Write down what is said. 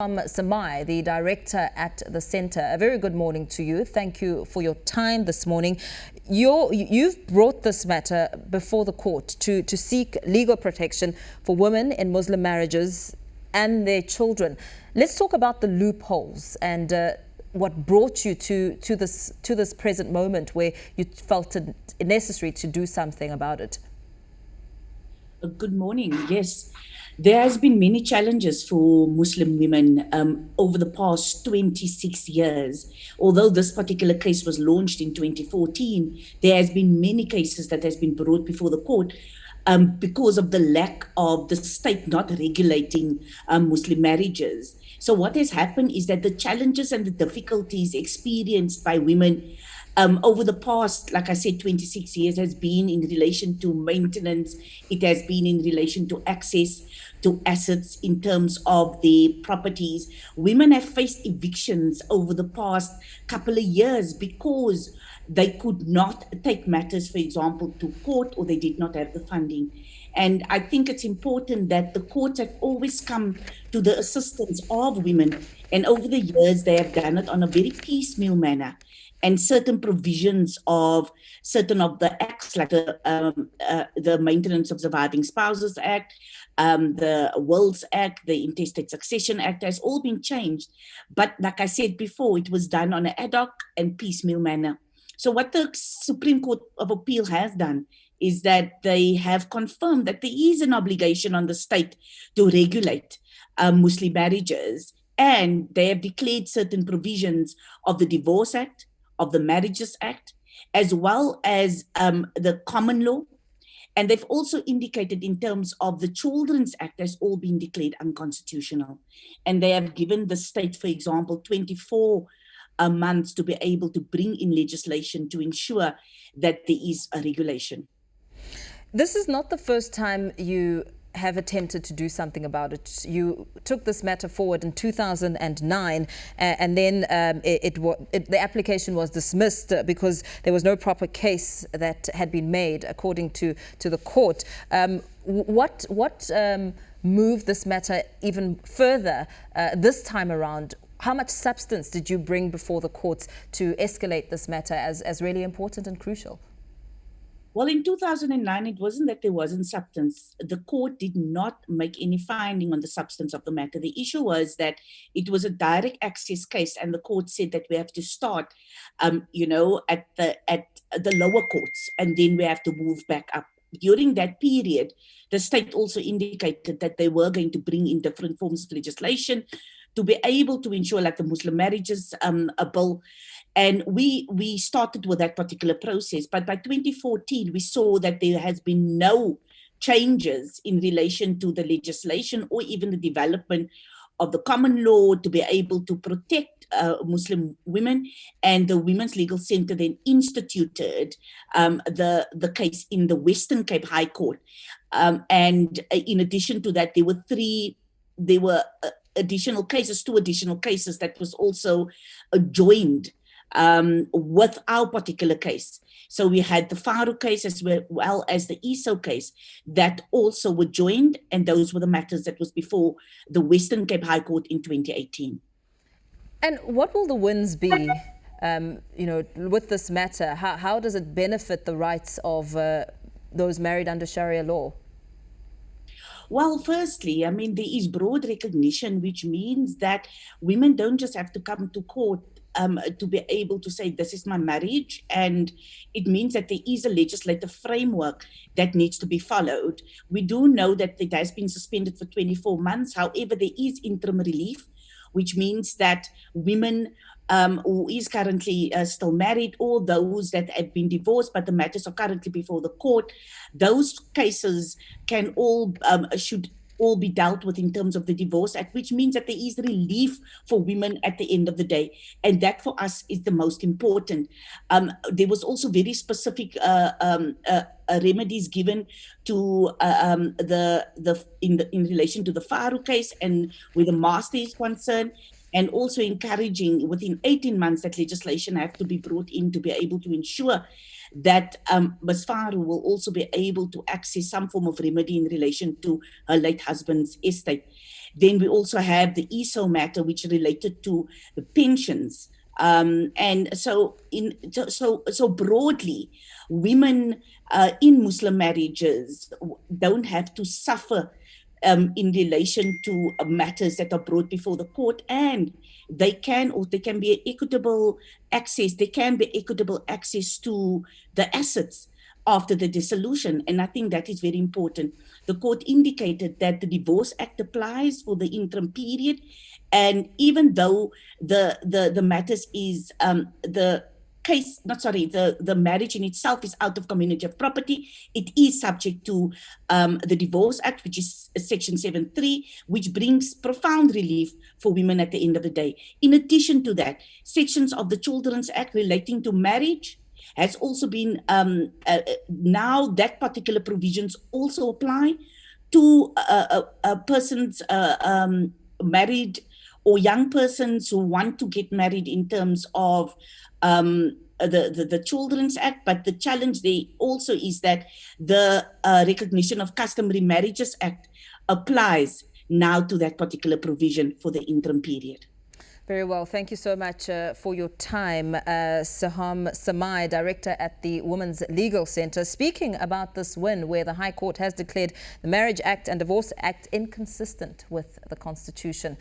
Seehaam Samaai, the director at the centre. A very good morning to you. Thank you for your time this morning. You've brought this matter before the court to seek legal protection for women in Muslim marriages and their children. Let's talk about the loopholes and what brought you to this present moment where you felt it necessary to do something about it. Good morning. Yes, there has been many challenges for Muslim women over the past 26 years. Although this particular case was launched in 2014, there has been many cases that has been brought before the court because of the lack of the state not regulating Muslim marriages. So what has happened is that the challenges and the difficulties experienced by women over the past, like I said, 26 years has been in relation to maintenance. It has been in relation to access to assets in terms of the properties. Women have faced evictions over the past couple of years because they could not take matters, for example, to court, or they did not have the funding. And I think it's important that the courts have always come to the assistance of women. And over the years, they have done it on a very piecemeal manner. And certain provisions of certain of the acts, like the Maintenance of Surviving Spouses Act, the Wills Act, the Intestate Succession Act, has all been changed. But like I said before, it was done on an ad hoc and piecemeal manner. So what the Supreme Court of Appeal has done is that they have confirmed that there is an obligation on the state to regulate Muslim marriages, and they have declared certain provisions of the Divorce Act, of the Marriages Act, as well as the common law. And they've also indicated in terms of the Children's Act has all been declared unconstitutional. And they have given the state, for example, 24 months to be able to bring in legislation to ensure that there is a regulation. This is not the first time you have attempted to do something about it. You took this matter forward in 2009, and then the application was dismissed because there was no proper case that had been made according to the court. What moved this matter even further this time around? How much substance did you bring before the courts to escalate this matter as really important and crucial? Well, in 2009, it wasn't that there wasn't substance. The court did not make any finding on the substance of the matter. The issue was that it was a direct access case, and the court said that we have to start, at the lower courts, and then we have to move back up. During that period, the state also indicated that they were going to bring in different forms of legislation to be able to ensure, like the Muslim marriages bill. And we started with that particular process. But by 2014, we saw that there has been no changes in relation to the legislation or even the development of the common law to be able to protect Muslim women. And the Women's Legal Centre then instituted the case in the Western Cape High Court. And in addition to that, there were additional cases, two additional cases that was also joined with our particular case. So we had the Faru case as well as the ESO case that also were joined, and those were the matters that was before the Western Cape High Court in 2018. And what will the wins be, with this matter? How does it benefit the rights of those married under Sharia law? Well, firstly, I mean, there is broad recognition, which means that women don't just have to come to court to be able to say, this is my marriage. And it means that there is a legislative framework that needs to be followed. We do know that it has been suspended for 24 months. However, there is interim relief, which means that women who is currently still married, or those that have been divorced but the matters are currently before the court, those cases can should all be dealt with in terms of the Divorce Act, which means that there is relief for women at the end of the day. And that for us is the most important. There was also very specific remedies given to in relation to the Faru case and where the master is concerned, and also encouraging within 18 months that legislation have to be brought in to be able to ensure that Ms. Faru will also be able to access some form of remedy in relation to her late husband's estate. Then we also have the ESO matter, which related to the pensions. And so broadly, women in Muslim marriages don't have to suffer in relation to matters that are brought before the court, and they can be equitable access. There can be equitable access to the assets after the dissolution, and I think that is very important. The court indicated that the Divorce Act applies for the interim period, and even though the matters is the marriage in itself is out of community of property, it is subject to the Divorce Act, which is Section 7.3, which brings profound relief for women at the end of the day. In addition to that, sections of the Children's Act relating to marriage has also been, now that particular provisions also apply to persons married or young persons who want to get married in terms of the Children's Act. But the challenge there also is that the Recognition of Customary Marriages Act applies now to that particular provision for the interim period. Very well. Thank you so much for your time. Seehaam Samaai, Director at the Women's Legal Centre, speaking about this win where the High Court has declared the Marriage Act and Divorce Act inconsistent with the Constitution.